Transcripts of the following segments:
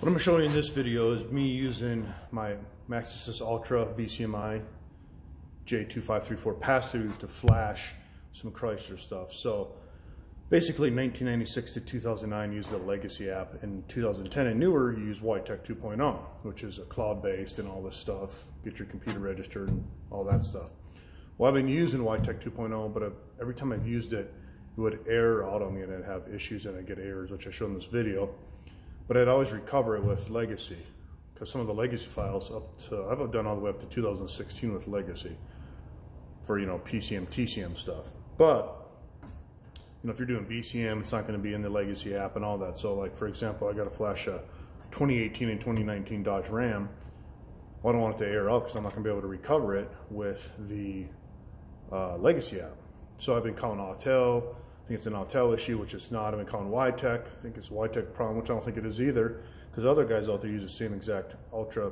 What I'm showing you in this video is me using my Maxisys Ultra VCMI J2534 pass-through to flash some Chrysler stuff. So basically 1996 to 2009 used the legacy app. In 2010 and newer you use Witech 2.0, which is a cloud-based and all this stuff. Get your computer registered and all that stuff. Well, I've been using Witech 2.0, but every time I've used it, it would error out on me and I'd have issues and I'd get errors, which I showed in this video. But I'd always recover it with legacy, because some of the legacy files I've done all the way up to 2016 with legacy for, PCM, TCM stuff. But, if you're doing BCM, it's not going to be in the legacy app and all that. So like, for example, I got to flash a 2018 and 2019 Dodge Ram. Well, I don't want it to error out because I'm not going to be able to recover it with the legacy app. So I've been calling Autel. I think it's an Autel issue, which it's not. I've been calling Witech. I think it's a Witech problem, which I don't think it is either, because other guys out there use the same exact Ultra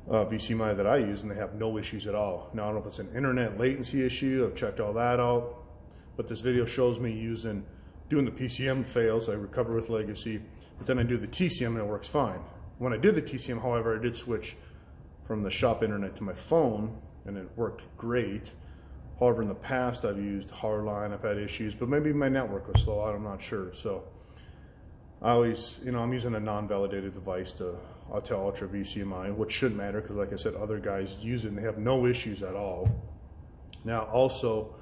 VCMI that I use, and they have no issues at all. Now, I don't know if it's an internet latency issue. I've checked all that out, but this video shows me doing the PCM fails. I recover with legacy, but then I do the TCM and it works fine. When I did the TCM, however, I did switch from the shop internet to my phone, and it worked great. However, in the past, I've used Hardline, I've had issues, but maybe my network was slow, I'm not sure. So I always, I'm using a non-validated device to Autel Ultra VCMI, which shouldn't matter because, like I said, other guys use it and they have no issues at all. Now, also,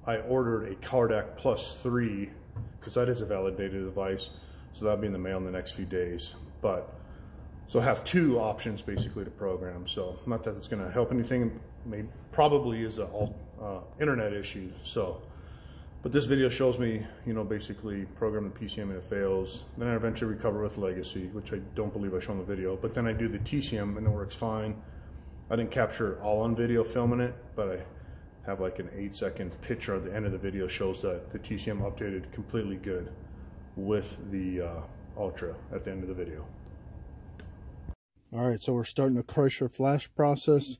I ordered a Cardac Plus 3 because that is a validated device, so that'll be in the mail in the next few days. So I have two options basically to program. So not that it's going to help anything. Probably is a internet issue. But this video shows me, basically program the PCM and it fails. Then I eventually recover with legacy, which I don't believe I showed in the video. But then I do the TCM and it works fine. I didn't capture it all on video filming it, but I have like an 8-second picture at the end of the video shows that the TCM updated completely good with the Ultra at the end of the video. All right, so we're starting the Chrysler flash process.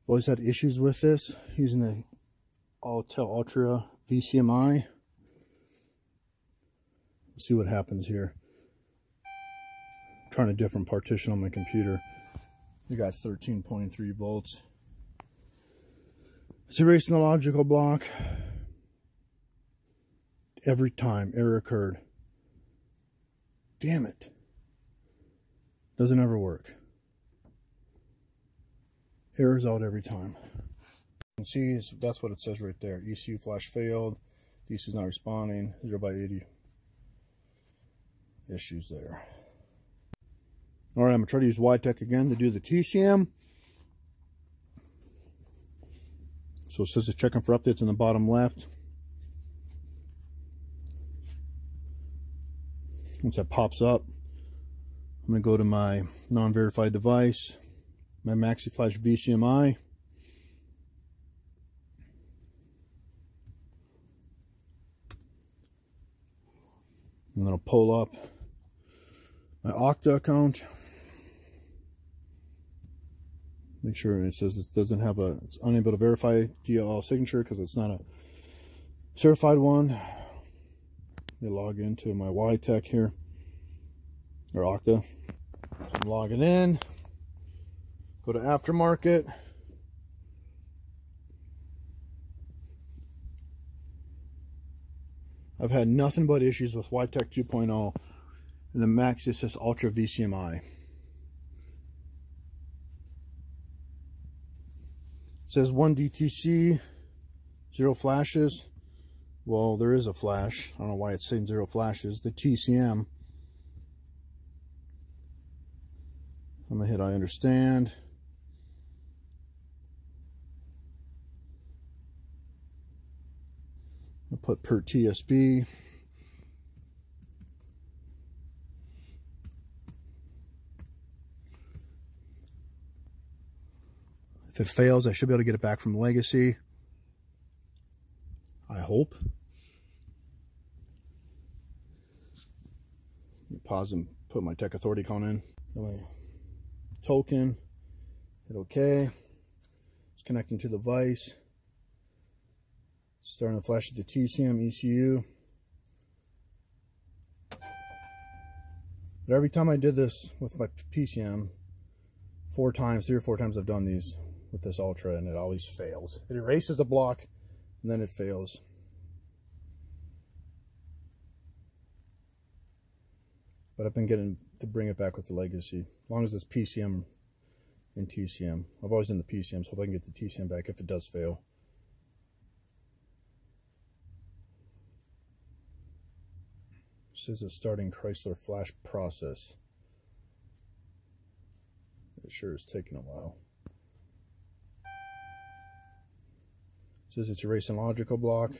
Always had issues with this using the Autel Ultra VCMI. Let's see what happens here. I'm trying a different partition on my computer. We got 13.3 volts. It's erasing the logical block. Every time error occurred. Damn it. Doesn't ever work. Errors out every time. You can see that's what it says right there. ECU flash failed. DC is not responding. 0/80 issues there. All right, I'm gonna try to use Witech again to do the TCM. So it says it's checking for updates in the bottom left. Once that pops up, I'm going to go to my non-verified device, my MaxiFlash VCMI. And then I'll pull up my Autel account. Make sure it says it doesn't have it's unable to verify DLL signature because it's not a certified one. Let me log into my Witech here, or Okta. So I'm logging in. Go to aftermarket. I've had nothing but issues with Witech 2.0 and the Maxisys Ultra VCMI. It says 1 DTC, 0 flashes. Well, there is a flash. I don't know why it's saying 0 flashes. The TCM. I'm going to hit I understand. I'll put per TSB. If it fails, I should be able to get it back from legacy. I hope. Pause and put my Tech Authority count in. My token. Hit OK. It's connecting to the device. Starting to flash at the TCM ECU. But every time I did this with my PCM, 3 or 4 times I've done these with this Ultra, and it always fails. It erases the block and then it fails. But I've been getting to bring it back with the Legacy. As long as it's PCM and TCM. I've always done the PCM, so if I can get the TCM back if it does fail. It says it's starting Chrysler flash process. It sure is taking a while. It says it's erasing logical block.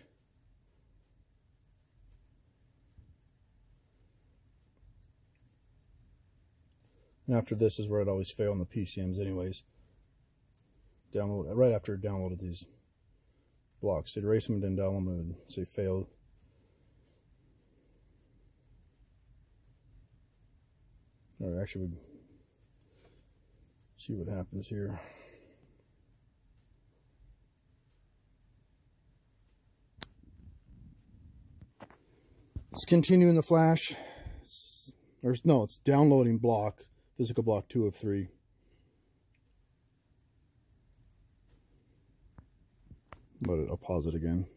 And after this is where it always failed on the PCMs anyways. Download right after I downloaded these blocks. It erased them and then download them and say failed. Or actually, we see what happens here. It's continuing the flash. No, it's downloading block, physical block 2 of 3. But I'll pause it again.